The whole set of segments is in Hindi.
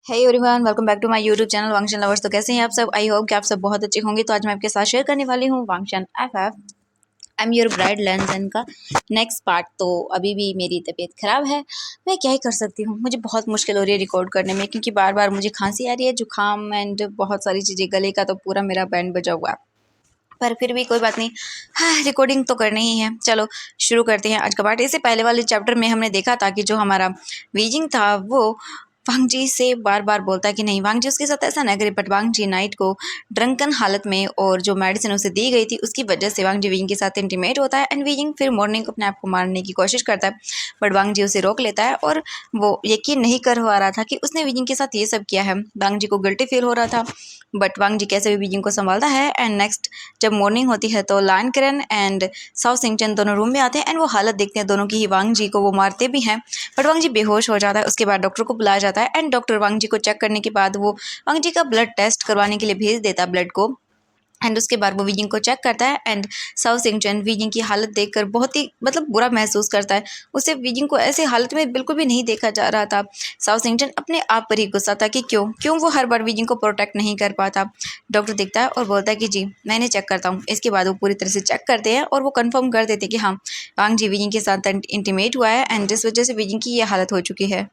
Hey everyone, welcome back to my YouTube channel वांगशन लवर्स। तो कैसे हैं आप सब? आई होप कि आप सब बहुत अच्छे होंगे। तो आज मैं आपके साथ शेयर करने वाली हूँ वांगशन FF I am your bride लेंसन का नेक्स्ट पार्ट। तो अभी भी मेरी तबीयत ख़राब है, मैं क्या ही कर सकती हूँ। मुझे बहुत मुश्किल हो रही है रिकॉर्ड करने में, क्योंकि बार बार मुझे खांसी आ रही है, जुकाम एंड बहुत सारी चीज़ें, गले का तो पूरा मेरा बैंड बजा हुआ है। पर फिर भी कोई बात नहीं, हाँ रिकॉर्डिंग तो करनी ही है। चलो शुरू करते हैं आज का पार्ट। इससे पहले वाले चैप्टर में हमने देखा था कि जो हमारा वीजिंग था वो वांगजी से बार बार बोलता है कि नहीं, वांगजी उसके साथ ऐसा ना करे। बट वांगजी नाइट को ड्रंकन हालत में और जो मेडिसिन उसे दी गई थी उसकी वजह से वांगजी वीजिंग के साथ इंटीमेट होता है एंड वीजिंग फिर मॉर्निंग को अपने आप को मारने की कोशिश करता है। बट वांगजी उसे रोक लेता है और वो यकीन नहीं कर पा रहा था कि उसने वीजिंग के साथ ये सब किया है। वांगजी को गिल्टी फील हो रहा था, बट वांगजी कैसे भी वीजिंग को संभालता है। एंड नेक्स्ट जब मॉर्निंग होती है तो लान किरण एंड साओ सिंगचन दोनों रूम में आते हैं एंड वो हालत देखते हैं दोनों की ही। वांगजी को वो मारते भी हैं, बट वांगजी बेहोश हो जाता है। उसके बाद डॉक्टर को बुलाया जाता है एंड डॉक्टर वांगजी को चेक करने के बाद वो वांगजी का ब्लड टेस्ट करवाने के लिए भेज देता है, ब्लड को। एंड उसके बाद वो वीजिंग को चेक करता है एंड साओ सिंगचन वीजिंग की हालत देखकर बहुत ही बुरा महसूस करता है। उसे वीजिंग को ऐसे हालत में बिल्कुल भी नहीं देखा जा रहा था। साओ सिंगचन अपने आप पर ही गुस्सा था कि क्यों वो हर बार वीजिंग को प्रोटेक्ट नहीं कर पाता। डॉक्टर देखता है और बोलता है कि जी मैंने चेक करता हूँ। इसके बाद वो पूरी तरह से चेक करते हैं और वो कंफर्म कर देते हैं कि हाँ वांगजी वीजिंग के साथ इंटीमेट हुआ है एंड जिस वजह से वीजिंग की ये हालत हो चुकी है।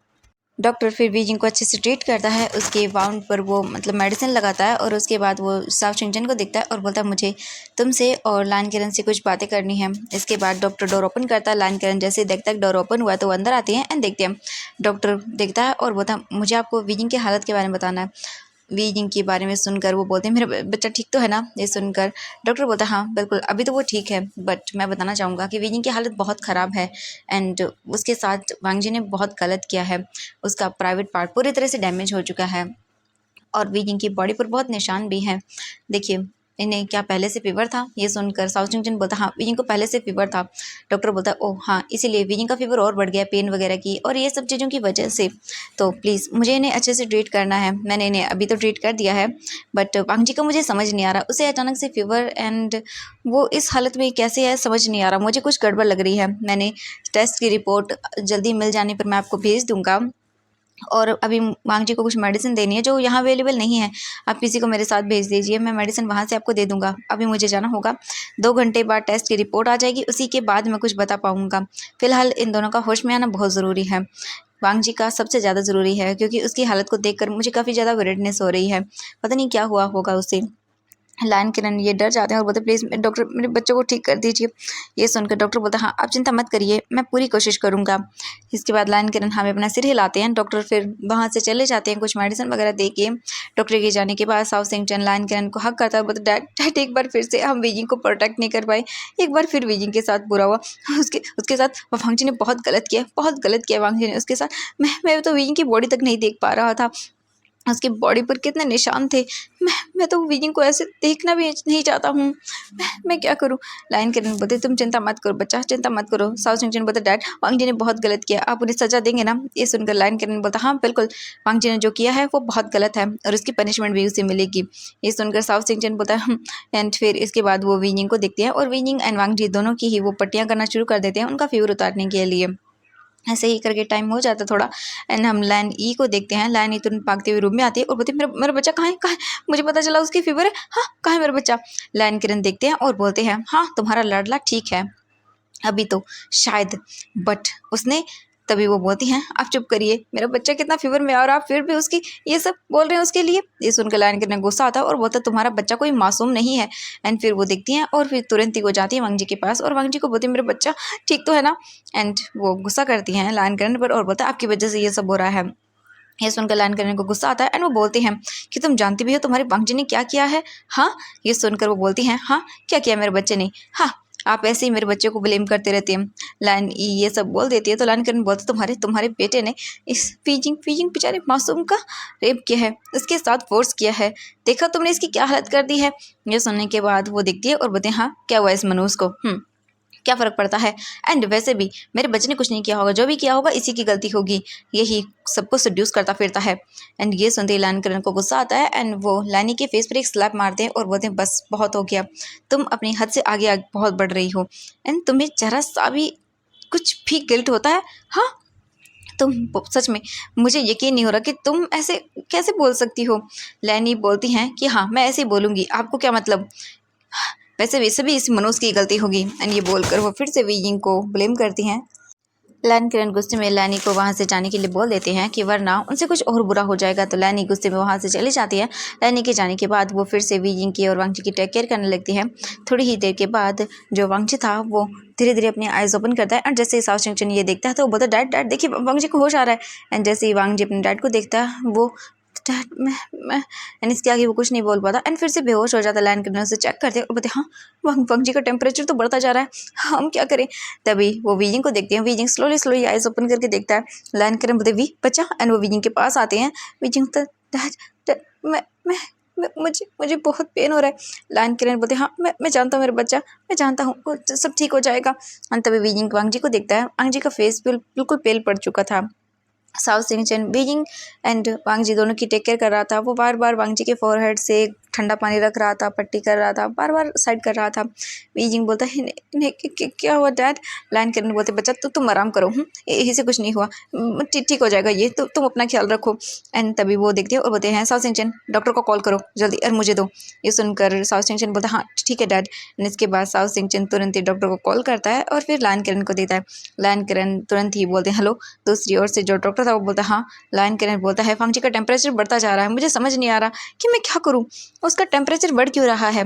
डॉक्टर फिर वीजिंग को अच्छे से ट्रीट करता है, उसके वाउंड पर वो मेडिसिन लगाता है और उसके बाद वो साओ सिंगचन को देखता है और बोलता है मुझे तुमसे और लान किरण से कुछ बातें करनी है। इसके बाद डॉक्टर डोर ओपन करता है। लान किरण जैसे देखता है डोर ओपन हुआ है तो वो अंदर आती है एंड देखते हैं। डॉक्टर देखता है और बोलता है मुझे आपको वीजिंग की हालत के बारे में बताना है। वीजिंग के बारे में सुनकर वो बोलते हैं मेरा बच्चा ठीक तो है ना। ये सुनकर डॉक्टर बोलता है हाँ बिल्कुल अभी तो वो ठीक है, बट मैं बताना चाहूँगा कि वीजिंग की हालत बहुत ख़राब है एंड उसके साथ वांगजी ने बहुत गलत किया है। उसका प्राइवेट पार्ट पूरी तरह से डैमेज हो चुका है और वीजिंग की बॉडी पर बहुत निशान भी हैं। देखिए इन्हें क्या पहले से फीवर था? ये सुनकर साउथ सिंगचन बोलता हाँ वीजिंग को पहले से फीवर था। डॉक्टर बोलता है ओह हाँ इसीलिए वीजिंग का फीवर और बढ़ गया पेन वगैरह की और ये सब चीज़ों की वजह से। तो प्लीज़ मुझे इन्हें अच्छे से ट्रीट करना है। मैंने इन्हें अभी तो ट्रीट कर दिया है, बट वांगजी का मुझे समझ नहीं आ रहा, उसे अचानक से फीवर एंड वो इस हालत में कैसे है समझ नहीं आ रहा। मुझे कुछ गड़बड़ लग रही है। मैंने टेस्ट की रिपोर्ट जल्दी मिल जाने पर मैं आपको भेज दूँगा और अभी वांगजी को कुछ मेडिसिन देनी है जो यहाँ अवेलेबल नहीं है। आप किसी को मेरे साथ भेज दीजिए, मैं मेडिसिन वहाँ से आपको दे दूँगा। अभी मुझे जाना होगा, 2 घंटे बाद टेस्ट की रिपोर्ट आ जाएगी, उसी के बाद मैं कुछ बता पाऊँगा। फिलहाल इन दोनों का होश में आना बहुत ज़रूरी है। वांगजी का सबसे ज़्यादा ज़रूरी है, क्योंकि उसकी हालत को देखकर मुझे काफ़ी ज़्यादा वियर्डनेस हो रही है। पता नहीं क्या हुआ होगा उसे। लायन किरण ये डर जाते हैं और बोलते प्लीज़ डॉक्टर मेरे बच्चों को ठीक कर दीजिए। ये सुनकर डॉक्टर बोलता हाँ आप चिंता मत करिए, मैं पूरी कोशिश करूँगा। इसके बाद लायन किरण हमें अपना सिर हिलाते हैं। डॉक्टर फिर वहाँ से चले जाते हैं कुछ मेडिसिन वगैरह दे के। डॉक्टर के जाने के बाद साओ सिंगचन लायन किरण को हक करता है और बोलता डैड डैड एक बार फिर से हम वीजिंग को प्रोटेक्ट नहीं कर पाए, एक बार फिर वीजिंग के साथ बुरा हुआ। उसके उसके साथ वांगजी ने बहुत गलत किया वांगजी ने उसके साथ। मैं तो वीजिंग की बॉडी तक नहीं देख पा रहा था, उसकी बॉडी पर कितने निशान थे। मैं तो वीजिंग को ऐसे देखना भी नहीं चाहता हूँ। मैं क्या करूँ? लायन किरण बोलते तुम चिंता मत करो बच्चा, चिंता मत करो। साउथ सिंगचन बोलते डैड वांगजी ने बहुत गलत किया, आप उन्हें सजा देंगे ना? ये सुनकर लायन किरण बोलता हाँ बिल्कुल, वांगजी ने जो किया है वो बहुत गलत है और उसकी पनिशमेंट भी उसे मिलेगी। ये सुनकर साउथ सिंगचन बोलता है एंड फिर इसके बाद वो वीजिंग को देखते हैं और वीजिंग एंड वांगजी दोनों की ही वो पट्टियाँ करना शुरू कर देते हैं उनका फीवर उतारने के लिए। ऐसे ही करके टाइम हो जाता थोड़ा एंड हम लाइन ई को देखते हैं। लाइन ई तुरंत भागते हुए रूम में आती है और बोलती है मेरा मेरा बच्चा कहाँ है? मुझे पता चला उसकी फीवर है। हाँ कहाँ है मेरा बच्चा? लाइन किरण देखते हैं और बोलते हैं हाँ तुम्हारा लाडला ठीक है अभी तो शायद, बट उसने तभी वो बोलती हैं आप चुप करिए, मेरा बच्चा कितना फीवर में है और आप फिर भी उसकी ये सब बोल रहे हैं उसके लिए। ये सुनकर लायन किरण गुस्सा आता है और बोलता है तुम्हारा बच्चा कोई मासूम नहीं है। एंड फिर वो देखती हैं और फिर तुरंत ही वो जाती है वांगजी के पास और वांगजी को बोलती है मेरा बच्चा ठीक तो है ना? एंड वो गुस्सा करती हैं लायन किरण पर और बोलता है आपकी वजह से ये सब हो रहा है। ये सुनकर लायन किरण को गुस्सा आता है एंड वो बोलती हैं कि तुम जानती भी हो तुम्हारे वांगजी ने क्या किया है? हाँ। ये सुनकर वो बोलती हैं हाँ क्या किया मेरे बच्चे ने? हाँ आप ऐसे ही मेरे बच्चे को ब्लेम करते रहते हैं। लाइन ये सब बोल देती है तो लाइन किरण बोलते तुम्हारे तुम्हारे बेटे ने इस फीजिंग फीजिंग बेचारे मासूम का रेप किया है, उसके साथ फोर्स किया है, देखा तुमने इसकी क्या हालत कर दी है। ये सुनने के बाद वो देखती है और बोलते हैं हाँ क्या हुआ इस मनूस को, क्या फ़र्क पड़ता है? एंड वैसे भी मेरे बच्चे ने कुछ नहीं किया होगा, जो भी किया होगा इसी की गलती होगी, यही सबको सड्यूस करता फिरता है। एंड ये सुनते ही लायन किरण को गुस्सा आता है एंड वो लानी के फेस पर एक स्लैप मारते हैं और बोलते हैं बस बहुत हो गया, तुम अपनी हद से आगे बहुत बढ़ रही हो एंड तुम्हें जरा सा भी कुछ भी गिल्ट होता है? हाँ तुम सच में, मुझे यकीन नहीं हो रहा कि तुम ऐसे कैसे बोल सकती हो। लैनी बोलती हैं कि हाँ मैं ऐसे ही बोलूँगी, आपको क्या मतलब, वैसे भी इस मनोज की गलती होगी। एंड ये बोलकर वो फिर से वीइंग को ब्लेम करती हैं। लैन किरण गुस्से में लैनी को वहाँ से जाने के लिए बोल देते हैं कि वरना उनसे कुछ और बुरा हो जाएगा। तो लैनी गुस्से में वहाँ से चली जाती है। लैनी के जाने के बाद वो फिर से वीजिंग की और वांगजी की टेक केयर करने लगती है। थोड़ी ही देर के बाद जो वांगजी था वो धीरे धीरे अपनी आइज ओपन करता है। और जैसे ही साओ सिंह ये देखता है तो वो बोलता है डैड डैड देखिए वांगजी को होश आ रहा है। एंड जैसे ही वांगजी अपने डैड को देखता है वो डैड मैं एंड इसके आगे वो कुछ नहीं बोल पाता। एंड फिर से बेहोश हो जाता है। लैन किरण उसे चेक करते हैं और बोलते हाँ वांगजी का टेम्परेचर तो बढ़ता जा रहा है, हम क्या करें। तभी वो वीजिंग को देखते हैं। वीजिंग स्लोली आइज ओपन करके देखता है। लैन किरण बोलते वी बच्चा। एंड वो वीजिंग के पास आते हैं। वीजिंग तो डैड मुझे बहुत पेन हो रहा है। लैन किरण बोलते हाँ मैं जानता हूँ मेरा बच्चा, मैं जानता हूँ सब ठीक हो जाएगा। और तभी वीजिंग वांगजी को देखता है। वांगजी का फेस बिल्कुल पेल पड़ चुका था। साउथ सिंचन बीजिंग एंड वांगजी दोनों की टेक केयर कर रहा था। वो बार बार वांगजी के फोरहेड से ठंडा पानी रख रहा था, पट्टी कर रहा था, बार बार साइड कर रहा था। बीजिंग बोलता है इन्हें क्या हुआ डैड। लाइन करने बोलते बच्चा तुम आराम करो, यही से कुछ नहीं हुआ, ठीक हो जाएगा ये, तो तुम अपना ख्याल रखो। एंड तभी वो देखते हैं और बोलते हैं साउथ सिंचन डॉक्टर को कॉल करो जल्दी और मुझे दो। ये सुनकर साउथ सिंचन बोलता है हाँ ठीक है डैड। एंड इसके बाद साउथ सिंचन तुरंत ही डॉक्टर को कॉल करता है और फिर लाइन किरण को देता है। लाइन किरण तुरंत ही बोलते हैं हेलो। दूसरी ओर से जो डॉक्टर था वो बोलता है हाँ। लाइन किरण बोलता है वांगजी का टेम्परेचर बढ़ता जा रहा है, मुझे समझ नहीं आ रहा कि मैं क्या करूँ, उसका टेम्परेचर बढ़ क्यों रहा है।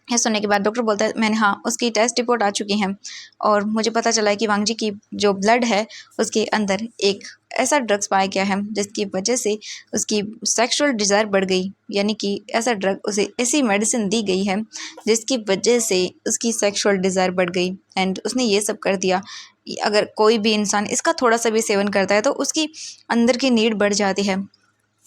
यह सुनने के बाद डॉक्टर बोलता है मैंने हाँ उसकी टेस्ट रिपोर्ट आ चुकी हैं और मुझे पता चला है कि वांगजी की जो ब्लड है उसके अंदर एक ऐसा ड्रग्स पाया गया है जिसकी वजह से उसकी सेक्सुअल डिज़ायर बढ़ गई। यानी कि ऐसा ड्रग उसे ऐसी मेडिसिन दी गई है जिसकी वजह से उसकी सेक्सुअल डिज़ायर बढ़ गई। एंड उसने ये सब कर दिया। अगर कोई भी इंसान इसका थोड़ा सा भी सेवन करता है तो उसकी अंदर की नीड बढ़ जाती है,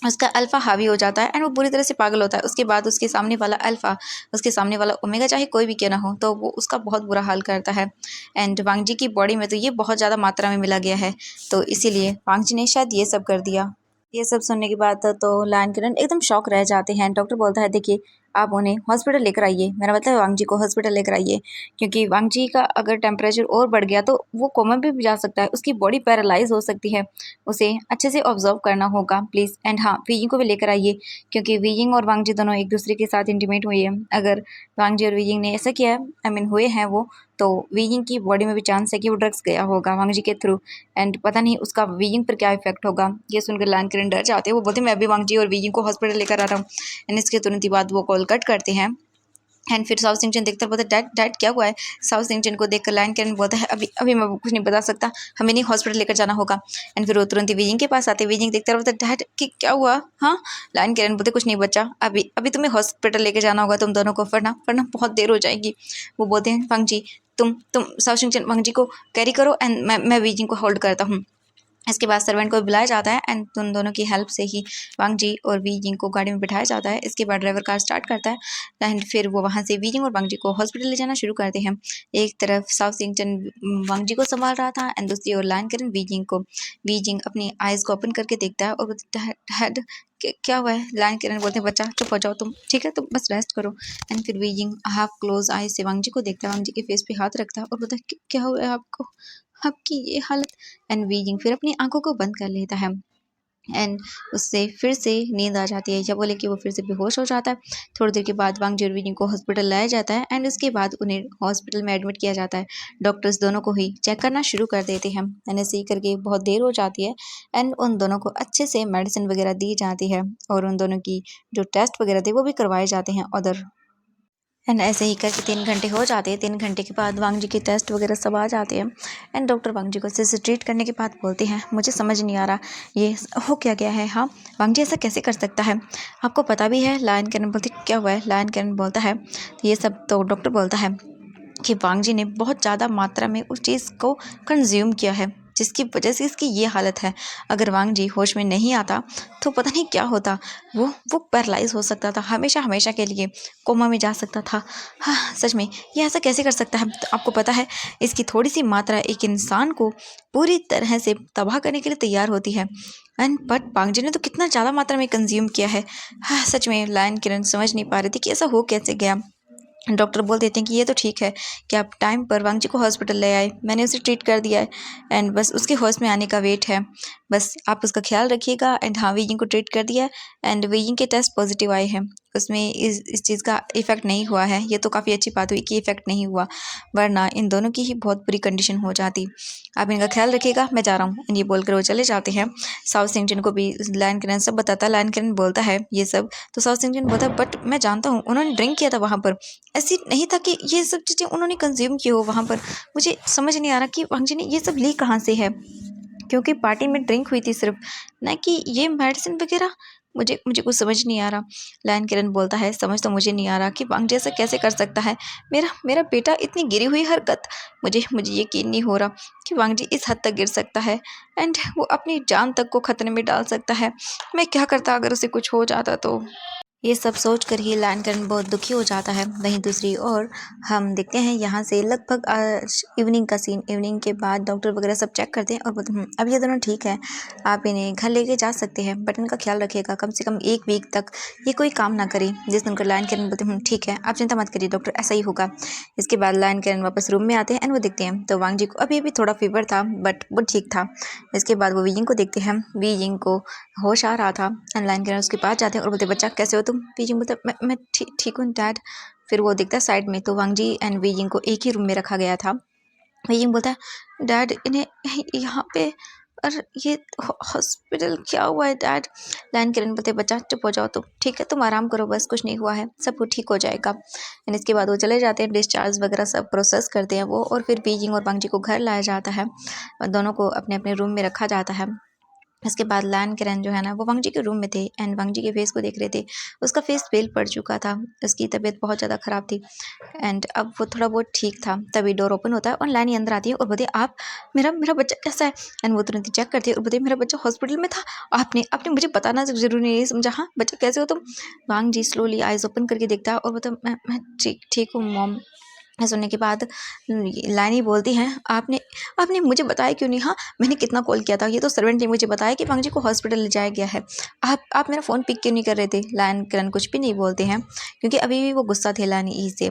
उसका अल्फ़ा हावी हो जाता है एंड वो बुरी तरह से पागल होता है। उसके बाद उसके सामने वाला अल्फ़ा, उसके सामने वाला ओमेगा चाहे कोई भी क्यों ना हो तो वो उसका बहुत बुरा हाल करता है। एंड वांगजी की बॉडी में तो ये बहुत ज़्यादा मात्रा में मिला गया है, तो इसीलिए वांगजी ने शायद ये सब कर दिया। ये सब सुनने के बाद तो लायन किरण एकदम शॉक रह जाते हैं। डॉक्टर बोलता है देखिए आप उन्हें हॉस्पिटल लेकर आइए, मेरा मतलब है वांगजी को हॉस्पिटल लेकर आइए, क्योंकि वांगजी का अगर टेम्परेचर और बढ़ गया तो वो कोमा में भी जा सकता है, उसकी बॉडी पैरालाइज हो सकती है, उसे अच्छे से ऑब्जर्व करना होगा प्लीज़। एंड हाँ वीजिंग को भी लेकर आइए क्योंकि वीजिंग और वांगजी दोनों एक दूसरे के साथ इंटीमेट हुई है। अगर वांगजी और वीजिंग ने ऐसा किया आई मीन हुए हैं वो, तो वीजिंग की बॉडी में भी चांस है कि वो ड्रग्स गया होगा वांगजी के थ्रू। एंड पता नहीं उसका वीजिंग पर क्या इफेक्ट होगा। ये सुनकर लायन किरण डर जाते हैं। वो बोलते हैं मैं अभी वांगजी और वीजिंग को हॉस्पिटल लेकर आ रहा हूँ। एंड इसके तुरंत ही बाद वो कॉल कट करते हैं। एंड फिर साउथ सिंचन देखता है, बोलता है डैड डैड क्या हुआ है। साउथ सिंचन को देखकर लायन किरण बोलता है अभी अभी मैं कुछ नहीं बता सकता, हमें नहीं हॉस्पिटल लेकर जाना होगा। एंड फिर वो तुरंत ही वीजिंग के पास आते हैं। वीजिंग देखता है, बोलता है डैड कि क्या हुआ। हाँ लायन किरण बोलते कुछ नहीं बच्चा, अभी अभी तुम्हें हॉस्पिटल लेकर जाना होगा तुम दोनों को, वरना बहुत देर हो जाएगी। वो बोलते हैं वांगजी तुम साउथ सिंचन वांगजी को कैरी करो एंड मैं वीजिंग को होल्ड करता हूँ। इसके बाद सर्वेंट को बुलाया जाता है एंड उन दोनों की हेल्प से ही वांगजी और वीजिंग को गाड़ी में बिठाया जाता है। इसके बाद ड्राइवर कार स्टार्ट करता है एंड फिर वो वहाँ से वीजिंग और वांगजी को हॉस्पिटल ले जाना शुरू करते हैं। एक तरफ साउथ सिंचन वांगजी को संभाल रहा था एंड दूसरी ओर लायन किरण वीजिंग को। वीजिंग अपनी आइज़ को ओपन करके देखता है और डैड क्या हुआ है। लायन किरण बोलते हैं बच्चा चुप हो जाओ तुम, ठीक है तुम बस रेस्ट करो। एंड फिर वीजिंग हाफ क्लोज आइज से वांगजी को देखता है, वांगजी के फेस पे हाथ रखता है और बोलता है क्या हुआ है आपको, आपकी ये हालत। एंड वीजिंग फिर अपनी आंखों को बंद कर लेता है एंड उससे फिर से नींद आ जाती है, या बोले कि वो फिर से बेहोश हो जाता है। थोड़ी देर के बाद वांगजी और वीजिंग को हॉस्पिटल लाया जाता है एंड उसके बाद उन्हें हॉस्पिटल में एडमिट किया जाता है। डॉक्टर्स दोनों को ही चेक करना शुरू कर देते हैं एंड ऐसे ही करके बहुत देर हो जाती है एंड उन दोनों को अच्छे से मेडिसिन वगैरह दी जाती है और उन दोनों की जो टेस्ट वगैरह थे वो भी करवाए जाते हैं उधर। एंड ऐसे ही करके 3 घंटे हो जाते हैं। 3 घंटे के बाद वांगजी के टेस्ट वगैरह सब आ जाते हैं एंड डॉक्टर वांगजी को अच्छे से ट्रीट करने के बाद बोलते हैं मुझे समझ नहीं आ रहा ये हो क्या गया है। हाँ वांगजी ऐसा कैसे कर सकता है, आपको पता भी है। लायन किरण बोलती क्या हुआ है। लायन किरण बोलता है ये सब तो डॉक्टर बोलता है कि वांगजी ने बहुत ज़्यादा मात्रा में उस चीज़ को कंज्यूम किया है जिसकी वजह से इसकी ये हालत है। अगर वांगजी होश में नहीं आता तो पता नहीं क्या होता, वो पैरालाइज हो सकता था, हमेशा हमेशा के लिए कोमा में जा सकता था। हाँ सच में ये ऐसा कैसे कर सकता है। तो आपको पता है इसकी थोड़ी सी मात्रा एक इंसान को पूरी तरह से तबाह करने के लिए तैयार होती है। एंड बट वांगजी ने तो कितना ज़्यादा मात्रा में कंज्यूम किया है। हाँ सच में लायन किरण समझ नहीं पा रही थी कि ऐसा हो कैसे गया। डॉक्टर बोल देते हैं कि ये तो ठीक है कि आप टाइम पर वांगजी को हॉस्पिटल ले आए, मैंने उसे ट्रीट कर दिया है एंड बस उसके होश में आने का वेट है, बस आप उसका ख्याल रखिएगा। एंड हाँ, वीजिंग को ट्रीट कर दिया है एंड वीजिंग के टेस्ट पॉजिटिव आए हैं, उसमें इस चीज़ का इफ़ेक्ट नहीं हुआ है। ये तो काफ़ी अच्छी बात हुई कि इफ़ेक्ट नहीं हुआ, वरना इन दोनों की ही बहुत बुरी कंडीशन हो जाती। आप इनका ख्याल रखिएगा, मैं जा रहा हूँ। ये बोलकर वो चले जाते हैं। साउथ सिंगटन को भी लायन किरण सब बताता है। लायन किरण बोलता है ये सब, तो साउथ सिंगटन बोलता है बट मैं जानता हूँ उन्होंने ड्रिंक किया था वहाँ पर, ऐसी नहीं था कि ये सब चीज़ें उन्होंने कंज्यूम की हो वहाँ पर। मुझे समझ नहीं आ रहा कि वांगजी ने ये सब ली कहाँ से है, क्योंकि पार्टी में ड्रिंक हुई थी सिर्फ, ना कि ये मेडिसिन वगैरह। मुझे मुझे कुछ समझ नहीं आ रहा। लायन किरण बोलता है समझ तो मुझे नहीं आ रहा कि वांगजी ऐसा कैसे कर सकता है। मेरा मेरा बेटा इतनी गिरी हुई हरकत, मुझे मुझे यकीन नहीं हो रहा कि वांगजी इस हद तक गिर सकता है एंड वो अपनी जान तक को खतरे में डाल सकता है। मैं क्या करता अगर उसे कुछ हो जाता तो। ये सब सोच कर ही लायन किरण बहुत दुखी हो जाता है। वहीं दूसरी ओर हम देखते हैं यहाँ से लगभग इवनिंग का सीन। इवनिंग के बाद डॉक्टर वगैरह सब चेक करते हैं और बोलते हैं अब ये दोनों ठीक है, आप इन्हें घर लेके जा सकते हैं, बट इनका ख्याल रखिएगा कम से कम 1 वीक तक ये कोई काम ना करे। जिस सुनकर लायन किरण बोलते हैं ठीक है, आप चिंता मत करिए डॉक्टर, ऐसा ही होगा। इसके बाद लायन किरण वापस रूम में आते हैं एंड वो देखते हैं तो वांगजी को अभी भी थोड़ा फीवर था बट वो ठीक था। इसके बाद वो वीजिंग को देखते हैं, वीजिंग को होश आ रहा था एंड लायन किरण उसके पास जाते हैं और बोलते बच्चा कैसे हो तुम। वीजिंग बोलता मैं ठीक हूँ डैड। फिर वो देखता है साइड में तो वांगजी एंड वीजिंग को एक ही रूम में रखा गया था। वीजिंग बोलता है डैड इन्हें यहाँ पे, और ये हॉस्पिटल क्या हुआ है डैड। लायन किरण बोलते बच्चा चुप हो जाओ तुम, ठीक है तुम आराम करो, बस कुछ नहीं हुआ है, सब कुछ ठीक हो जाएगा। एंड इसके बाद वो चले जाते हैं, डिस्चार्ज वगैरह सब प्रोसेस करते हैं वो, और फिर वीजिंग और वांगजी को घर लाया जाता है और दोनों को अपने अपने रूम में रखा जाता है। इसके बाद लायन किरण जो है ना वो वांगजी के रूम में थे एंड वांगजी के फेस को देख रहे थे। उसका फेस पेल पड़ चुका था, उसकी तबीयत बहुत ज़्यादा ख़राब थी एंड अब वो थोड़ा बहुत ठीक था। तभी डोर ओपन होता है और लायनी अंदर आती है और बोलती आप, मेरा मेरा बच्चा कैसा है। एंड वो तुरंत चेक करती है और बोलती मेरा बच्चा हॉस्पिटल में था, आपने आपने मुझे बताना जरूरी नहीं समझा। हाँ बच्चा कैसे हो तुम। वांगजी स्लोली आइज ओपन करके देखता है और बोलता मैं ठीक ठीक हूँ मॉम। सुनने के बाद लाइनी बोलती हैं आपने आपने मुझे बताया क्यों नहीं। हाँ मैंने कितना कॉल किया था, ये तो सर्वेंट ने मुझे बताया कि वांगजी को हॉस्पिटल ले जाया गया है, आप मेरा फ़ोन पिक क्यों नहीं कर रहे थे। लायन किरण कुछ भी नहीं बोलते हैं क्योंकि अभी भी वो गुस्सा थे लायनी से।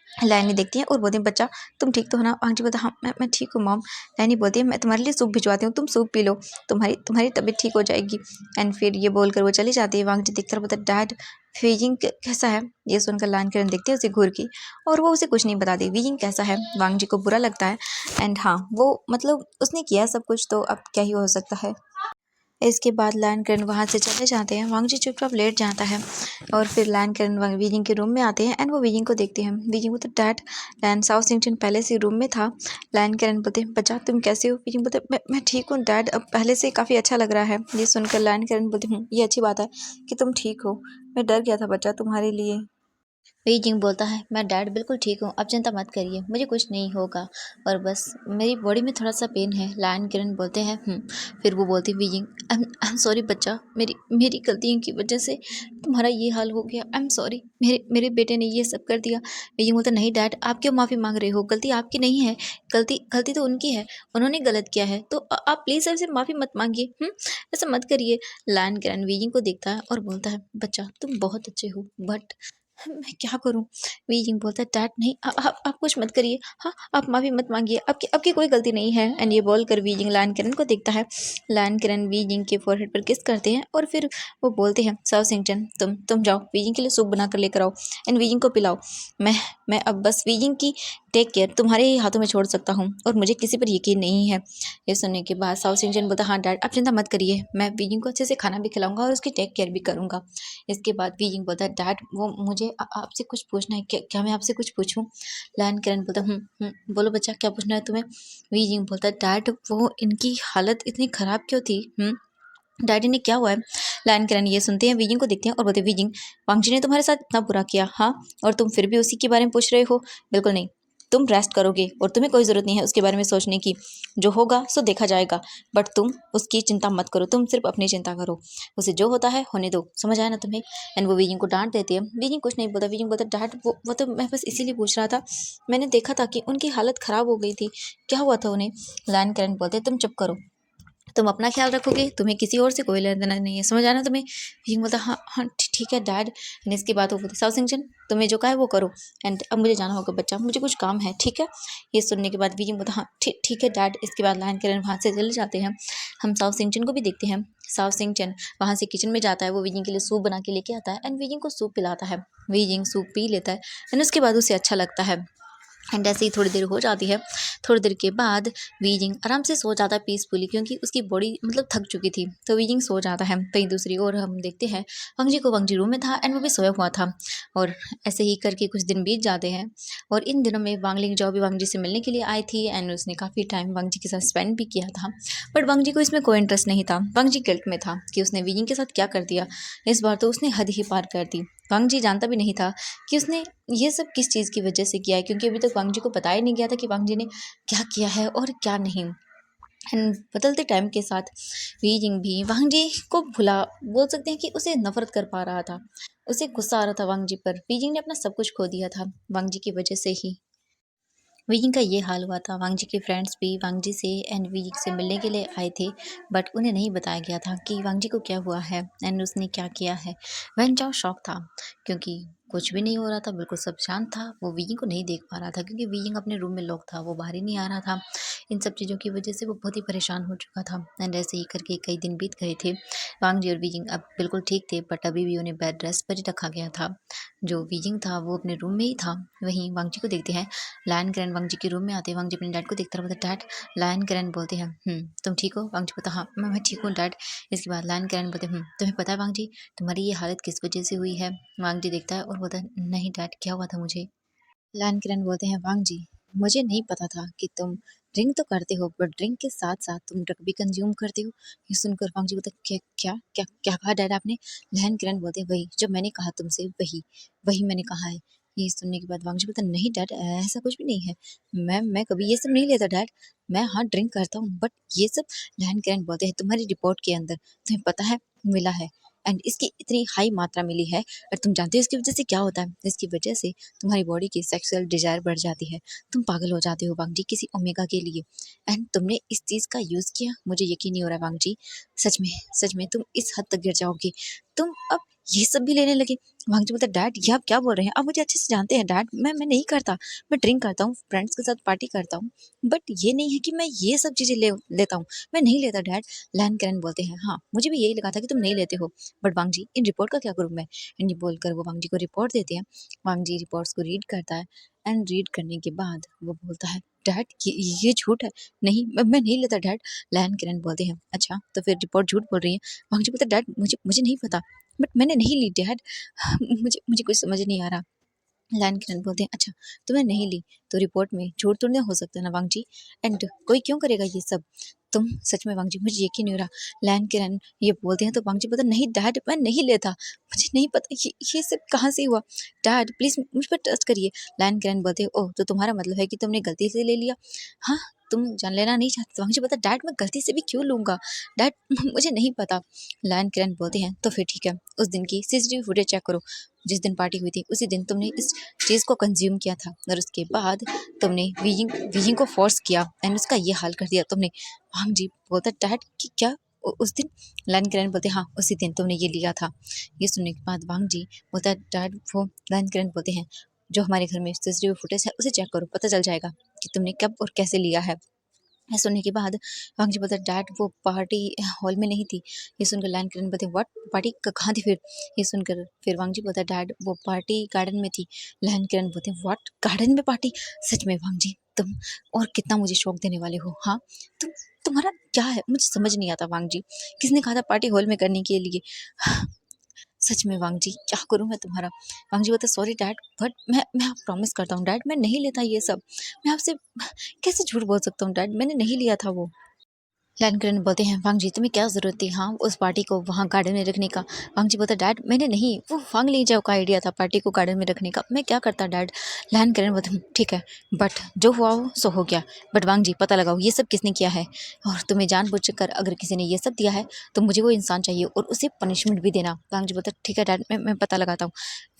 लायनी देखती है और बोलती है बच्चा तुम ठीक तो हो ना। वांगजी बोलता हाँ मैं ठीक हूँ मॉम। लायनी बोलती है मैं तुम्हारे लिए सूप भिजवाती हूँ, तुम सूप पी लो, तुम्हारी तुम्हारी तबीयत ठीक हो जाएगी। एंड फिर ये बोलकर वो चली जाती है। वांगजी देखकर बोलता डैड वीजिंग कैसा है। ये सुनकर लायन किरण देखती है उसे घूर की और वो उसे कुछ नहीं बताती वीजिंग कैसा है। वांगजी को बुरा लगता है एंड हाँ वो मतलब उसने किया सब कुछ तो अब क्या ही हो सकता है। इसके बाद लायन किरण वहाँ से चले जाते हैं। वांगजी चुपचाप लेट जाता है और फिर लायन किरण वीजिंग के रूम में आते हैं एंड वो वीजिंग को देखते हैं। वीजिंग बोलते डैड, लायन साउथ सिंगटन पहले से रूम में था। लायन किरण बोलते बच्चा तुम कैसे हो। वीजिंग बोलते मैं ठीक हूँ डैड, अब पहले से काफ़ी अच्छा लग रहा है। ये सुनकर लायन किरण बोलते ये अच्छी बात है कि तुम ठीक हो, मैं डर गया था बच्चा तुम्हारे लिए। बीजिंग बोलता है मैं डैड बिल्कुल ठीक हूँ, आप चिंता मत करिए, मुझे कुछ नहीं होगा और बस मेरी बॉडी में थोड़ा सा पेन है। लायन किरण बोलते हैं फिर वो बोलती बीजिंग आई एम सॉरी बच्चा, मेरी मेरी गलतियों की वजह से तुम्हारा ये हाल हो गया, आई एम सॉरी, मेरे मेरे बेटे ने ये सब कर दिया। बीजिंग बोलता नहीं डैड आप क्यों माफ़ी मांग रहे हो, गलती आपकी नहीं है, गलती गलती तो उनकी है, उन्होंने गलत किया है तो आप प्लीज़ ऐसे माफ़ी मत मांगिए, ऐसा मत करिए। लायन किरण बीजिंग को देखता है और बोलता है बच्चा तुम बहुत अच्छे हो बट मैं क्या करूँ। वीजिंग बोलता है डैड नहीं आप कुछ मत करिए, हाँ आप माफ़ी मत मांगिए, आपकी कोई गलती नहीं है। एंड ये बोल कर वीजिंग लायन किरण को देखता है। लायन किरण वीजिंग के फोरहेड पर किस करते हैं और फिर वो बोलते हैं साउथ सिंगटन तुम जाओ वीजिंग के लिए सूप बना कर लेकर आओ एंड वीजिंग को पिलाओ। मैं मैं अब बस वीजिंग की टेक केयर तुम्हारे ही हाथों में छोड़ सकता हूँ और मुझे किसी पर यकीन नहीं है। ये सुनने के बाद साउथ सिंगटन बोलता हाँ डैड आप चिंता मत करिए, मैं वीजिंग को अच्छे से खाना भी खिलाऊंगा और उसकी टेक केयर भी करूँगा। इसके बाद वीजिंग बोलता है डैड वो मुझे आपसे कुछ पूछना है, क्या मैं आपसे कुछ पूछूं। लायन किरण बोलता बोलो बच्चा क्या पूछना है तुम्हें। वीजिंग बोलता है डैड वो इनकी हालत इतनी ख़राब क्यों थी, डैडी ने क्या हुआ है। लायन किरण ये सुनते हैं वीजिंग को देखते हैं और बोलते वीजिंग वांगजी ने तुम्हारे साथ इतना बुरा किया, हाँ और तुम फिर भी उसी के बारे में पूछ रहे हो। बिल्कुल नहीं, तुम रेस्ट करोगे और तुम्हें कोई ज़रूरत नहीं है उसके बारे में सोचने की, जो होगा सो देखा जाएगा, बट तुम उसकी चिंता मत करो, तुम सिर्फ अपनी चिंता करो, उसे जो होता है होने दो, समझ आया ना तुम्हें। एंड वो वीजिंग को डांट देती है। वीजिंग कुछ नहीं बोलता। वीजिंग बोलता डैड वो तो मैं बस इसीलिए पूछ रहा था, मैंने देखा था कि उनकी हालत ख़राब हो गई थी, क्या हुआ था उन्हें। लायन किरण बोलते तुम चुप करो, तुम अपना ख्याल रखोगे, तुम्हें किसी और से कोई लेना देना नहीं है, समझ आना तुम्हें। वीजिंग बोलता हाँ हाँ ठीक है डैड। एंड इसके बाद वो बोलते साउथ सिंचन तुम्हें जो कहा है वो करो, एंड अब मुझे जाना होगा बच्चा, मुझे कुछ काम है, ठीक है। ये सुनने के बाद वीजिंग बोलता हाँ ठीक ठीक है डैड। इसके बाद लायन किरण वहाँ से चले जाते हैं। हम साउथ सिंचन को भी देखते हैं। साउथ सिंचन वहाँ से किचन में जाता है, वो वीजिंग के लिए सूप बना के लेके आता है एंड वीजिंग को सूप पिलाता है। वीजिंग सूप पी लेता है एंड उसके बाद उसे अच्छा लगता है। एंड ऐसे ही थोड़ी देर हो जाती है। थोड़ी देर के बाद वीजिंग आराम से सो जाता है पीसफुली, क्योंकि उसकी बॉडी मतलब थक चुकी थी, तो वीजिंग सो जाता है। कहीं दूसरी ओर हम देखते हैं वंगजी को, वंगजी रूम में था एंड वो भी सोया हुआ था। और ऐसे ही करके कुछ दिन बीत जाते हैं। और इन दिनों में वांगलिंग जो भी वांगजी से मिलने के लिए आई थी एंड उसने काफ़ी टाइम वांगजी के साथ स्पेंड भी किया था, बट वांगजी को इसमें कोई इंटरेस्ट नहीं था। वांगजी गिल्ट में था कि उसने वीजिंग के साथ क्या कर दिया। इस बार तो उसने हद ही पार कर दी। वांगजी जानता भी नहीं था कि उसने ये सब किस चीज़ की वजह से किया है, क्योंकि अभी तक वांगजी को बताया नहीं गया था कि वांगजी ने क्या किया है और क्या नहीं। एंड बदलते टाइम के साथ वीजिंग भी वांगजी को भुला, बोल सकते हैं कि उसे नफरत कर पा रहा था। उसे गुस्सा आ रहा था वांगजी पर। वीजिंग ने अपना सब कुछ खो दिया था वांगजी की वजह से ही। वीजिंग का ये हाल हुआ था। वांगजी के फ्रेंड्स भी वांगजी से एंड वीजिंग से मिलने के लिए आए थे, बट उन्हें नहीं बताया गया था कि वांगजी को क्या हुआ है एंड उसने क्या किया है। वैन जाओ शॉक था, क्योंकि कुछ भी नहीं हो रहा था, बिल्कुल सब शांत था। वो वीजिंग को नहीं देख पा रहा था, क्योंकि वीजिंग अपने रूम में लॉक था, वो बाहर ही नहीं आ रहा था। इन सब चीज़ों की वजह से वो बहुत ही परेशान हो चुका था। एंड ऐसे ही करके कई दिन बीत गए थे। वांगजी और वीजिंग अब बिल्कुल ठीक थे, बट अभी भी उन्हें बेड रेस्ट पर ही रखा गया था। जो वीजिंग था वो अपने रूम में ही था। वहीं वांगजी को देखते हैं। लायन किरण वांगजी के रूम में आते हैं। वांगजी अपने डैड को देखता रहता है, डैड। लायन किरण बोलते हैं तुम ठीक हो? वांगजी बोलता हाँ मैं ठीक हूँ डैड। इसके बाद लायन किरण बोलते तुम्हें पता है वांगजी तुम्हारी ये हालत किस वजह से हुई है? वांगजी देखता है और बोलता है नहीं डैड, क्या हुआ था मुझे? लायन किरण बोलते हैं वांगजी मुझे नहीं पता था कि तुम ड्रिंक तो करते हो, बट ड्रिंक के साथ साथ तुम ड्रग भी कंज्यूम करते हो। ये सुनकर वांगजी बोलते क्या क्या क्या क्या कहा डैड आपने? लायन किरण बोलते हैं वही जो मैंने कहा तुमसे, वही वही मैंने कहा है। ये सुनने के बाद वांगजी बोलता नहीं डैड, ऐसा कुछ भी नहीं है। मैं कभी ये सब नहीं लेता डैड। मैं हाँ ड्रिंक करता हूँ, बट ये सब। लायन किरण बोलते हैं तुम्हारी रिपोर्ट के अंदर तुम्हें पता है मिला है, एंड इसकी इतनी हाई मात्रा मिली है, और तुम जानते हो इसकी वजह से क्या होता है? इसकी वजह से तुम्हारी बॉडी की सेक्सुअल डिजायर बढ़ जाती है। तुम पागल हो जाते हो वांगजी किसी ओमेगा के लिए, एंड तुमने इस चीज़ का यूज़ किया। मुझे यकीन नहीं हो रहा है वांगजी, सच में तुम इस हद तक गिर जाओगे। तुम अब ये सब भी लेने लगे। वांगजी बोलता डैड ये आप क्या बोल रहे हैं? आप मुझे अच्छे से जानते हैं डैड, मैं नहीं करता। मैं ड्रिंक करता हूँ, फ्रेंड्स के साथ पार्टी करता हूँ, बट ये नहीं है कि मैं ये सब चीज़ें लेता हूँ। मैं नहीं लेता डैड। लैन करन बोलते हैं हाँ मुझे भी यही लगा था कि तुम नहीं लेते हो, बट वांगजी इन रिपोर्ट का क्या करूँ मैं? एंड ये बोलकर वो वांगजी को रिपोर्ट देते हैं। वांगजी रिपोर्ट्स को रीड करता है एंड रीड करने के बाद वो बोलता है डैड ये झूठ है। नहीं मैं नहीं लेता डैड। लैन किरण बोलते हैं अच्छा तो फिर रिपोर्ट झूठ बोल रही है। वांगजी बोलता डैड मुझे मुझे नहीं पता, बट मैंने नहीं ली डैड। मुझे मुझे कुछ समझ नहीं आ रहा। लैन किरण बोलते हैं अच्छा तुमने नहीं ली तो रिपोर्ट में झूठ तो नहीं हो सकता ना वांगजी, एंड कोई क्यों करेगा ये सब? तुम सच में वांगजी मुझे यकीन नहीं हो रहा। लैन किरण ये बोलते हैं तो वांगजी बोलता नहीं डैड मैं नहीं लेता, मुझे नहीं पता ये सब कहाँ से हुआ। डैड प्लीज मुझ पर ट्रस्ट करिए। लैन किरण बोलते हैं ओह तो तुम्हारा मतलब है कि तुमने गलती से ले लिया। हाँ तुम जान लेना नहीं चाहते। तो वांगजी बोलता डैड मैं गलती से भी क्यों लूंगा डैड, मुझे नहीं पता। लैन किरण बोलते हैं तो फिर ठीक है उस दिन की सीसीटीवी फुटेज चेक करो। जिस दिन पार्टी हुई थी उसी दिन तुमने इस चीज़ को कंज्यूम किया था, और उसके बाद तुमने वीजिंग वीजिंग को फोर्स किया एंड उसका ये हाल कर दिया तुमने। वांगजी बोलता डैड कि क्या उस दिन? लैन किरण बोलते हाँ उसी दिन तुमने ये लिया था। ये सुनने के बाद वांगजी बोलता डैड वो लैन किरण बोलते हैं जो हमारे घर में सीसीटीवी फुटेज है उसे चेक करो, पता चल जाएगा कि तुमने कब और कैसे लिया है। ये सुनने के बाद वांगजी बोलता डैड वो पार्टी हॉल में नहीं थी। ये सुनकर लैन किरण बोलते व्हाट पार्टी कहाँ थी फिर? ये सुनकर फिर वांगजी बोलता डैड वो पार्टी गार्डन में थी। लैन किरण बोलते व्हाट गार्डन में पार्टी? सच में वांगजी तुम और कितना मुझे शौक देने वाले हो। हाँ तुम्हारा क्या है मुझे समझ नहीं आता वांगजी, किसने कहा था पार्टी हॉल में करने के लिए? सच में वांगजी क्या करूँ मैं तुम्हारा? वांगजी बोलता सॉरी डैड, बट मैं प्रॉमिस करता हूँ डैड मैं नहीं लेता ये सब। मैं आपसे कैसे झूठ बोल सकता हूँ डैड, मैंने नहीं लिया था वो। लैन किरण बोलते हैं वांगजी तुम्हें क्या जरूरत थी हाँ उस पार्टी को वहाँ गार्डन में रखने का? वांगजी बोलता डैड मैंने नहीं, वो वांग लीजिए का आइडिया था पार्टी को गार्डन में रखने का, मैं क्या करता डैड। लैन किरण बोलते ठीक है बट जो हुआ हो सो हो गया, बट वांगजी पता लगाओ ये सब किसने किया है, और तुम्हें जानबूझकर अगर किसी ने ये सब दिया है तो मुझे वो इंसान चाहिए और उसे पनिशमेंट भी देना। वांगजी बोलता ठीक है डैड मैं पता लगाता हूँ।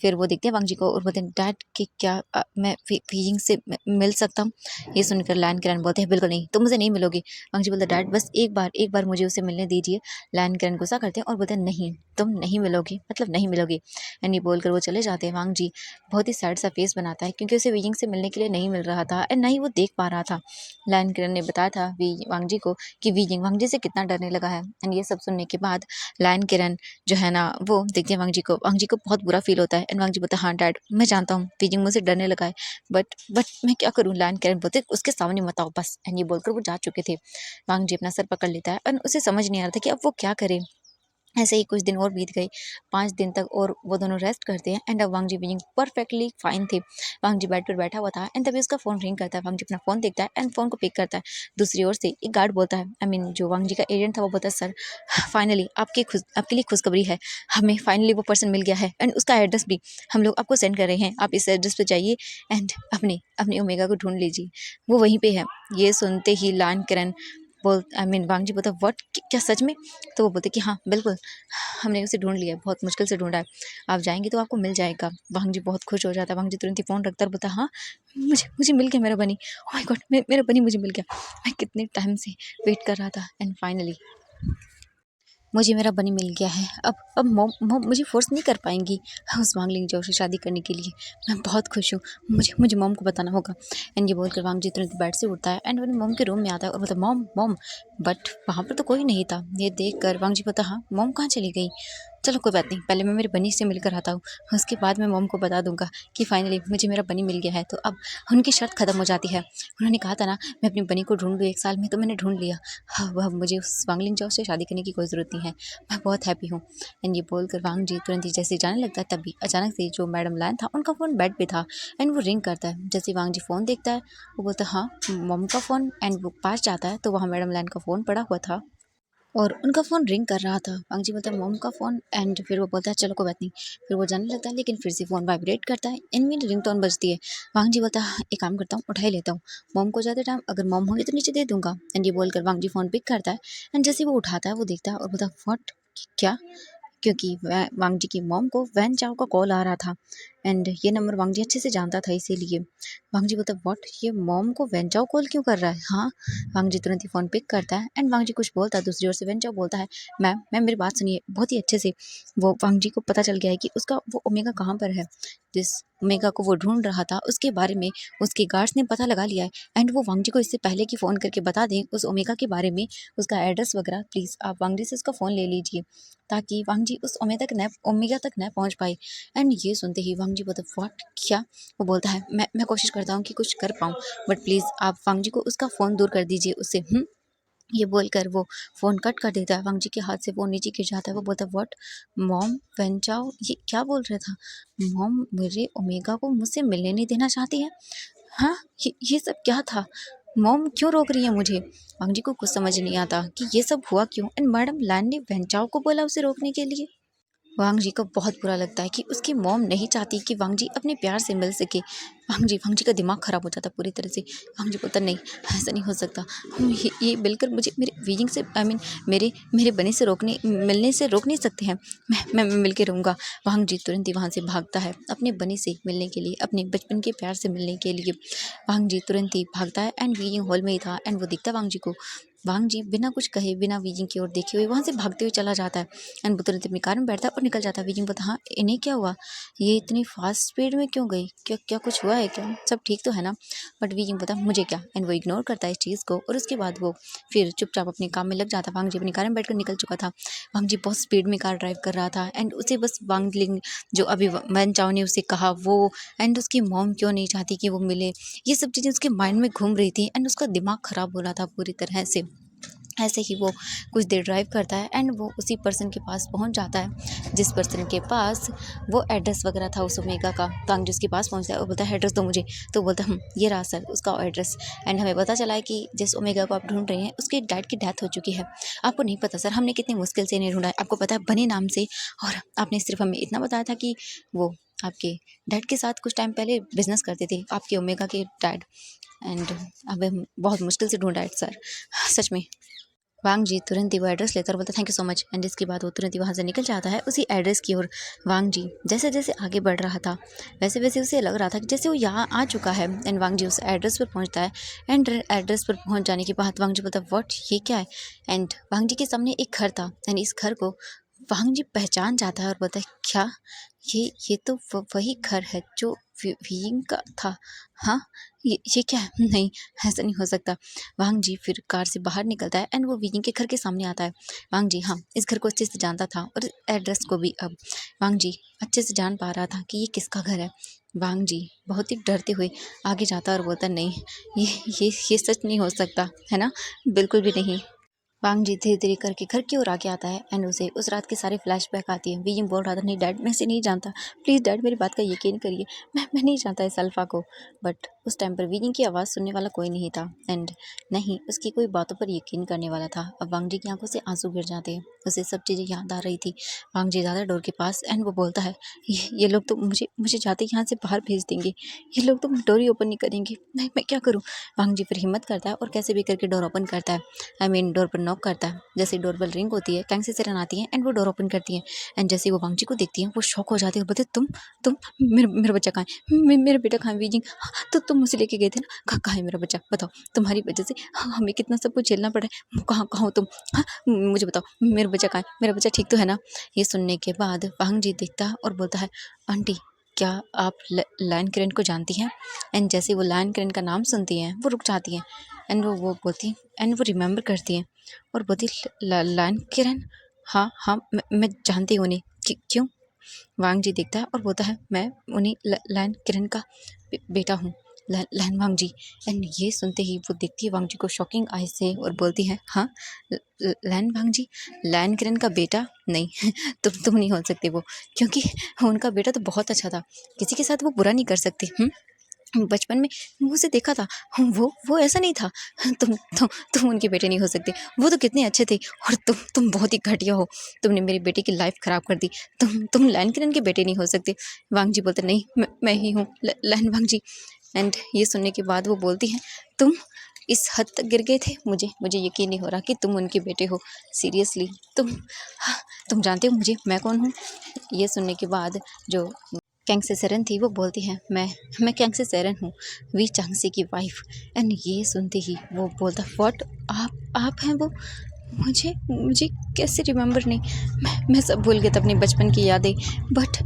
फिर वो देखते हैं वांगजी को और बोलते हैं डैड कि क्या मैं फीलिंग से मिल सकता हूँ? ये सुनकर लैन किरण बोलते हैं बिल्कुल नहीं तुम मुझे नहीं मिलोगे। वांगजी बोलता डैड बस एक बार मुझे उसे मिलने दीजिए। लायन किरण गुस्सा करते हैं और बोलते हैं नहीं, तुम नहीं मिलोगे, मतलब नहीं मिलोगे। एंड ये बोलकर वो चले जाते हैं। वांग जी बहुत ही सैड सा फेस बनाता है क्योंकि उसे वीजिंग से मिलने के लिए नहीं मिल रहा था एंड ना ही वो देख पा रहा था। लायन किरण ने बताया था वांग जी को कि वीजिंग वांग जी से कितना डरने लगा है। एंड ये सब सुनने के बाद लायन किरण जो है ना वो देखते हैं वांग जी को बहुत बुरा फील होता है। एंड वांग जी बोलता है हाँ डैड, मैं जानता हूँ वीजिंग मुझसे डरने लगा है, बट मैं क्या करूँ। लायन किरण बोलते उसके सामने मत आओ बस। एंड ये बोलकर वो जा चुके थे। वांग जी अपना सर पकड़ लेता है और उसे समझ नहीं आ रहा था कि अब वो क्या करे। ऐसे ही कुछ दिन और बीत गए, 5 दिन तक, और वो दोनों रेस्ट करते हैं। एंड अब वांग जी बीइंग परफेक्टली फाइन थे। वांग जी बेड पर बैठा हुआ था एंड तभी उसका फोन रिंग करता है। वांग जी अपना फोन देखता है एंड फोन को पिक करता है। दूसरी ओर से एक गार्ड बोलता है, आई मीन जो वांग जी का एजेंट था वो बोलता है सर फाइनली आपके लिए खुशखबरी है, हमें फाइनली वो पर्सन मिल गया है एंड उसका एड्रेस भी हम लोग आपको सेंड कर रहे हैं। आप इस एड्रेस पे जाइए एंड अपने अपने ओमेगा को ढूंढ लीजिए, वो वहीं पे है। ये सुनते ही लान किरण बोल आई मीन वांग जी बोलता व्हाट, क्या सच में? तो वो बोलते कि हाँ बिल्कुल, हमने उसे ढूंढ लिया है, बहुत मुश्किल से ढूंढा है, आप जाएंगे तो आपको मिल जाएगा। वांग जी बहुत खुश हो जाता है। वांग जी तुरंत ही फोन रखता है और बोलता हाँ मुझे मुझे मिल गया मेरा बनी, ओह माय गॉड मेरा बनी मुझे मिल गया, मैं कितने टाइम से वेट कर रहा था एंड फाइनली मुझे मेरा बनी मिल गया है। अब मॉम मुझे फोर्स नहीं कर पाएंगी उस वांगलिंग जो से शादी करने के लिए। मैं बहुत खुश हूँ, मुझे मुझे मॉम को बताना होगा। एंड ये बोलकर वांग जी तुरंत बेड से उठता है एंड अपने मॉम के रूम में आता है और बोलता मॉम मॉम, बट वहाँ पर तो कोई नहीं था। ये देख कर वांग जी बोलता हाँ मॉम कहाँ चली गई? चलो कोई बात नहीं, पहले मैं मेरी बनी से मिलकर आता हूँ, उसके बाद मैं मॉम को बता दूंगा कि फाइनली मुझे मेरा बनी मिल गया है। तो अब उनकी शर्त खत्म हो जाती है। उन्होंने कहा था ना मैं अपनी बनी को ढूंढ लूँ 1 साल में, तो मैंने ढूंढ लिया। हाँ वह मुझे उस वांगलिंग जॉब से शादी करने की कोई ज़रूरत नहीं है, मैं बहुत हैप्पी हूँ। एंड ये बोलकर वांग जी तुरंत ही जैसे जाने लगता है तभी अचानक से जो मैडम लायन था उनका फ़ोन बेड पे था एंड वो रिंग करता है। जैसे वांग जी फ़ोन देखता है वो बोलता है हाँ मॉम का फ़ोन, एंड वो पास जाता है तो वहाँ मैडम लायन का फ़ोन पड़ा हुआ था और उनका फ़ोन रिंग कर रहा था। वांग जी बोलता है मॉम का फ़ोन, एंड फिर वो बोलता है चलो कोई बात नहीं। फिर वो जाने लगता है लेकिन फिर से फ़ोन वाइब्रेट करता है, इनमें रिंगटोन बजती है। वांग जी बोलता है एक काम करता हूँ उठा ही लेता हूँ, मॉम को ज़्यादा टाइम अगर मॉम होंगी तो नीचे दे दूंगा। एंड ये बोलकर वांग जी फ़ोन पिक करता है एंड जैसे वो उठाता है वो देखता है और बोलता है व्हाट, क्या? क्योंकि वांग जी की मॉम को वैन चाओ का कॉल आ रहा था एंड ये नंबर वांग जी अच्छे से जानता था, इसीलिए वांग जी बोलता व्हाट, ये मॉम को वैन चाओ कॉल क्यों कर रहा है? हाँ वांग जी तुरंत ही फ़ोन पिक करता है एंड वांग जी कुछ बोलता है। दूसरी ओर से वैन चाओ बोलता है मैम मेरी बात सुनिए बहुत ही अच्छे से। वो वांग जी को पता चल गया है कि उसका वो ओमेगा कहाँ पर है, जिस ओमेगा को वो ढूंढ रहा था उसके बारे में उसके गार्ड्स ने पता लगा लिया है। एंड वो वांग जी को इससे पहले कि फ़ोन करके बता दें उस ओमेगा के बारे में, उसका एड्रेस वगैरह, प्लीज़ आप वांग जी से उसका फ़ोन ले लीजिए ताकि वांग जी उस ओमेगा तक न पहुंच पाए। एंड ये सुनते ही वांग जी बोलते व्हाट, क्या? वो बोलता है मैं कोशिश करता हूँ कि कुछ कर पाऊँ, बट प्लीज़ आप वांग जी को उसका फ़ोन दूर कर दीजिए उससे। ये बोलकर वो फ़ोन कट कर देता है। वांग जी के हाथ से फ़ोन नीचे गिर जाता है। वो बोलता है व्हाट, मॉम वैन चाओ ये क्या बोल रहा था? मॉम मेरे ओमेगा को मुझसे मिलने नहीं देना चाहती है? हाँ ये सब क्या था? मॉम क्यों रोक रही है मुझे? वांग जी को कुछ समझ नहीं आता कि ये सब हुआ क्यों। एंड मैडम लैन ने वैन चाओ को बोला उसे रोकने के लिए। वांग जी को बहुत बुरा लगता है कि उसकी मॉम नहीं चाहती कि वांग जी अपने प्यार से मिल सके। वांग जी का दिमाग खराब हो जाता है पूरी तरह से। वांग जी बोलता नहीं, ऐसा नहीं हो सकता, ये बिल्कुल मुझे मेरे वीजिंग से आई मीन मेरे मेरे बने से रोकने मिलने से रोक नहीं सकते हैं। मैं मिल के रहूँगा। वांग जी तुरंत ही वहाँ से भागता है अपने बने से मिलने के लिए, अपने बचपन के प्यार से मिलने के लिए। वांग जी तुरंत ही भागता है एंड वीजिंग हॉल में ही था एंड वो दिखता है वांग जी को। वांग जी बिना कुछ कहे बिना वीजिंग की ओर देखे हुए वहाँ से भागते हुए चला जाता है एंड वो तुरंत अपनी कार में बैठता है और निकल जाता है। वीजिंग बोलता हाँ इन्हें क्या हुआ, ये इतनी फास्ट स्पीड में क्यों गई, क्या क्या कुछ हुआ है क्या, सब ठीक तो है ना? बट वीजिंग बोलता मुझे क्या, एंड वो इग्नोर करता है इस चीज़ को और उसके बाद वो फिर चुपचाप अपने काम में लग जाता है। वांग जी अपनी कार में बैठकर निकल चुका था। वांग जी बहुत स्पीड में कार ड्राइव कर रहा था एंड उसे बस वांग लिंग जो अभी वैन चाओ ने उसे कहा वो, एंड उसकी मॉम क्यों नहीं चाहती कि वो मिले, ये सब चीज़ें उसके माइंड में घूम रही थी एंड उसका दिमाग ख़राब हो रहा था पूरी तरह से। ऐसे ही वो कुछ देर ड्राइव करता है एंड वो उसी पर्सन के पास पहुंच जाता है जिस पर्सन के पास वो एड्रेस वगैरह था उस ओमेगा का। वांग जी उसके पास पहुंचता है और बोलता है एड्रेस दो मुझे। तो बोलता है ये रहा सर उसका एड्रेस। एंड हमें पता चला है कि जिस ओमेगा को आप ढूंढ रहे हैं उसके डैड की डेथ हो चुकी है। आपको नहीं पता सर, हमने कितनी मुश्किल से इन्हें ढूंढा है, आपको पता है बनी नाम से, और आपने सिर्फ हमें इतना बताया था कि वो आपके डैड के साथ कुछ टाइम पहले बिजनेस करते थे, आपके ओमेगा के डैड। एंड अब हम बहुत मुश्किल से ढूंढा है सर, सच में। वांग जी तुरंत ही वो एड्रेस लेता और बोलता thank you so much. And इसके बाद वो तुरंत ही वहाँ से निकल जाता है उसी एड्रेस की ओर। वांग जी जैसे जैसे आगे बढ़ रहा था वैसे वैसे उसे लग रहा था कि जैसे वो यहाँ आ चुका है। एंड वांग जी उस एड्रेस पर पहुँचता है। एंड एड्रेस पर पहुँच जाने के बाद वांग जी बोलता व्हाट, ये क्या है। एंड वांग जी के सामने एक घर था। एंड इस घर को वांग जी पहचान जाता है और बोलता है क्या, ये तो वही घर है जो विंग का था। हाँ, ये क्या है, नहीं ऐसा नहीं हो सकता। वांग जी फिर कार से बाहर निकलता है एंड वो विंग के घर के सामने आता है। वांग जी हाँ इस घर को अच्छे से जानता था और एड्रेस को भी अब वांग जी अच्छे से जान पा रहा था कि ये किसका घर है। वांग जी बहुत ही डरते हुए आगे जाता और बोलता नहीं, ये सच नहीं हो सकता है ना, बिल्कुल भी नहीं। वांग जी धीरे धीरे करके घर की ओर आगे आता है एंड उसे उस रात के सारे फ्लैशबैक आती है। विंग बोल रहा था नहीं डैड, मैं इसे नहीं जानता, प्लीज़ डैड मेरी बात का यकीन करिए, मैं नहीं जानता इस अल्फ़ा को। बट उस टाइम पर विंग की आवाज़ सुनने वाला कोई नहीं था एंड नहीं उसकी कोई बातों पर यकीन करने वाला था। अब वांग जी की आंखों से आंसू गिर जाते हैं, उसे सब चीज़ें याद आ रही थी। वांग जी ज़्यादा डोर के पास एंड वो बोलता है ये लोग तो मुझे मुझे जाते यहाँ से बाहर भेज देंगे, ये लोग तो डोर ही ओपन नहीं करेंगे, मैं क्या करूँ। वांग जी फिर हिम्मत करता है और कैसे भी करके डोर ओपन करता है। आई मीन डोर पर नॉक करता है। जैसे डोर बेल रिंग होती है कैंग से सिरन आती है एंड वो डोर ओपन करती है। एंड जैसे वो वांग जी को देखती है वो शॉक हो जाती है और बोलते तुम मेरा बच्चा कहाँ है, मेरा बेटा कहाँ है वीजिंग, तो तुम मुझे लेके गए थे ना, कहाँ है मेरा बच्चा, बताओ, तुम्हारी वजह से हमें कितना सब कुछ झेलना पड़ा है, कहाँ कहाँ हो तुम, हाँ मुझे बताओ मेरा बच्चा कहाँ है, मेरा बच्चा ठीक तो है ना। ये सुनने के बाद वांग जी देखता है और बोलता है आंटी क्या आप लायन किरण को जानती हैं। एंड जैसे वो लायन किरण का नाम सुनती हैं वो रुक जाती हैं एंड वो बोलती एंड वो रिमेंबर करती हैं और बोलती लायन किरण, हाँ हाँ मैं जानती हूँ उन्हें, क्यों। वांग जी देखता है और बोलता है मैं उन्हीं लायन किरण का बेटा हूँ, लैन वांग जी। एंड ये सुनते ही वो देखती है वांग जी को शॉकिंग आई से और बोलती है हाँ लैन वांग जी, लैन किरण का बेटा नहीं तुम नहीं हो सकते वो, क्योंकि उनका बेटा तो बहुत अच्छा था, किसी के साथ वो बुरा नहीं कर सकते। बचपन में उसे देखा था, वो ऐसा नहीं था। तुम उनके बेटे नहीं हो सकते, वो तो कितने अच्छे थे और तुम बहुत ही घटिया हो, तुमने मेरी बेटी की लाइफ खराब कर दी, तुम लैन किरण के बेटे नहीं हो सकते। वांग जी बोलते नहीं मैं ही हूँ लैन वांग जी। एंड ये सुनने के बाद वो बोलती हैं तुम इस हद तक गिर गए थे, मुझे यकीन नहीं हो रहा कि तुम उनके बेटे हो, सीरियसली तुम जानते हो मुझे मैं कौन हूँ। ये सुनने के बाद जो कैंग से सेरन थी वो बोलती है मैं कैंग से सेरन हूँ, वी चांगसी की वाइफ। एंड ये सुनते ही वो बोलता व्हाट, आप हैं वो, मुझे कैसे रिमेंबर नहीं, मैं सब भूल गया था अपनी बचपन की यादें, बट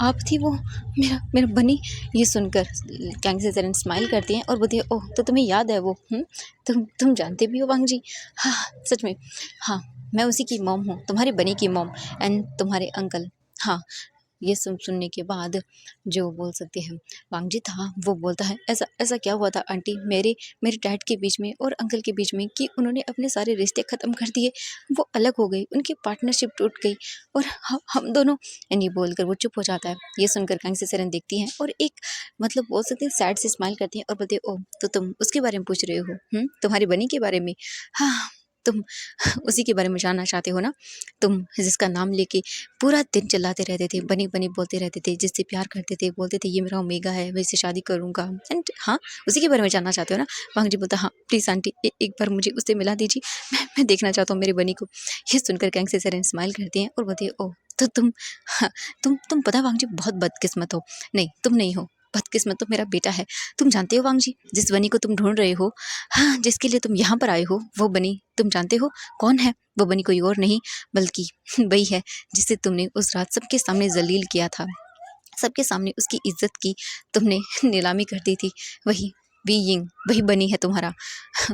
आप थी वो मेरा बनी। ये सुनकर कैंग से सेरन स्माइल करती हैं और बोलती है ओह तो तुम्हें याद है वो, तुम जानते भी हो वांग जी, हाँ सच में, हाँ मैं उसी की मॉम हूँ, तुम्हारी बनी की मॉम एंड तुम्हारे अंकल। हाँ ये सुनने के बाद जो बोल सकते हैं वांग जी था वो बोलता है ऐसा ऐसा क्या हुआ था आंटी मेरे डैड के बीच में और अंकल के बीच में कि उन्होंने अपने सारे रिश्ते ख़त्म कर दिए, वो अलग हो गई, उनकी पार्टनरशिप टूट गई और हम दोनों। एंड ये बोलकर वो चुप हो जाता है। ये सुनकर कैंग से सेरन देखती हैं और एक मतलब बोल सकते हैं सैड से स्माइल करती हैं और बोलती है ओह तो तुम उसके बारे में पूछ रहे हो, तुम्हारी बनी के बारे में, हाँ तुम उसी के बारे में जानना चाहते हो ना, तुम जिसका नाम लेके पूरा दिन चिल्लाते रहते थे, बनी बनी बोलते रहते थे, जिससे प्यार करते थे, बोलते थे ये मेरा ओमेगा है, मैं इससे शादी करूँगा। एंड हाँ उसी के बारे में जानना चाहते हो ना। वांग जी बोलता हाँ प्लीज़ आंटी एक बार मुझे उससे मिला दीजिए, मैं देखना चाहता हूँ मेरी बनी को। ये सुनकर कैंग से सेरन स्माइल करती हैं और बोलती है ओह तो तुम, हाँ तुम पता वांग जी बहुत बदकिस्मत हो, नहीं तुम नहीं हो बदकिस्मत, तो मेरा बेटा है। तुम जानते हो वांग जी जिस बनी को तुम ढूंढ रहे हो, हाँ जिसके लिए तुम यहाँ पर आए हो, वो बनी तुम जानते हो कौन है। वो बनी कोई और नहीं बल्कि वही है जिसे तुमने उस रात सबके सामने जलील किया था, सबके सामने उसकी इज्जत की तुमने नीलामी कर दी थी, वही वी यिंग, वही बनी है तुम्हारा,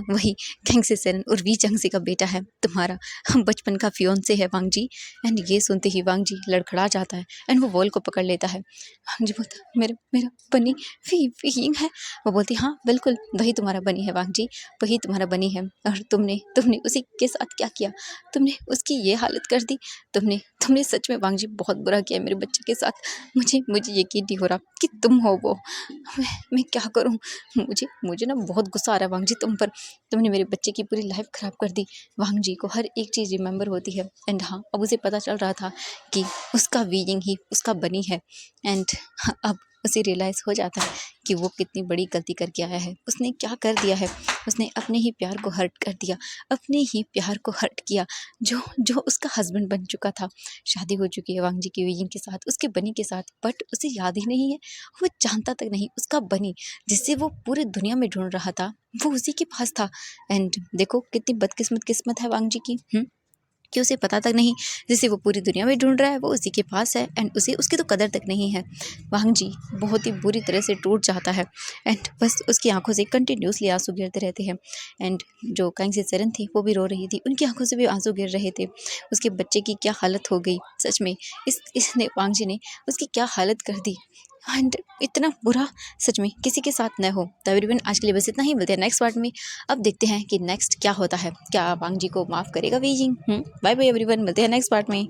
वही कैंग से सेरन और वी चंग से का बेटा है तुम्हारा, बचपन का फियोंसे है वांग जी। एंड ये सुनते ही वांग जी लड़खड़ा जाता है एंड वो वॉल को पकड़ लेता है। वांग जी बोलता मेरा मेरा बनी वी यिंग है। वो बोलती हाँ बिल्कुल वही तुम्हारा बनी है वांग जी, वही तुम्हारा बनी है और तुमने उसी के साथ क्या किया, तुमने उसकी ये हालत कर दी, तुमने सच में वांग जी बहुत बुरा किया मेरे बच्चे के साथ, मुझे यकीन नहीं हो रहा कि तुम हो वो, मैं क्या करूं, मुझे ना बहुत गुस्सा आ रहा है वांग जी तुम पर, तुमने मेरे बच्चे की पूरी लाइफ खराब कर दी। वांग जी को हर एक चीज़ रिमेंबर होती है एंड अब उसे पता चल रहा था कि उसका वीइंग ही उसका बनी है एंड अब उसे रियलाइज़ हो जाता है कि वो कितनी बड़ी गलती करके आया है। उसने क्या कर दिया है, उसने अपने ही प्यार को हर्ट कर दिया, अपने ही प्यार को हर्ट किया जो जो उसका हस्बैंड बन चुका था। शादी हो चुकी है वांग जी की वीजिंग के साथ, उसके बनी के साथ, बट उसे याद ही नहीं है, वो जानता तक नहीं उसका बनी जिससे वो पूरी दुनिया में ढूंढ रहा था वो उसी के पास था। एंड देखो कितनी बदकिस्मत किस्मत है वांग जी की, कि उसे पता तक नहीं, जिसे वो पूरी दुनिया में ढूंढ रहा है वो उसी के पास है एंड उसे उसकी तो कदर तक नहीं है। वांग जी बहुत ही बुरी तरह से टूट जाता है एंड बस उसकी आंखों से कंटिन्यूसली आंसू गिरते रहते हैं। एंड जो कांग से चरण थी वो भी रो रही थी, उनकी आंखों से भी आंसू गिर रहे थे। उसके बच्चे की क्या हालत हो गई सच में, इसने वांग जी ने उसकी क्या हालत कर दी। एंड इतना बुरा सच में किसी के साथ न हो। तो एवरीवन आज के लिए बस इतना ही, मिलते हैं नेक्स्ट पार्ट में। अब देखते हैं कि नेक्स्ट क्या होता है, क्या वांग जी को माफ़ करेगा बीजिंग। बाय बाय एवरीवन, मिलते हैं नेक्स्ट पार्ट में।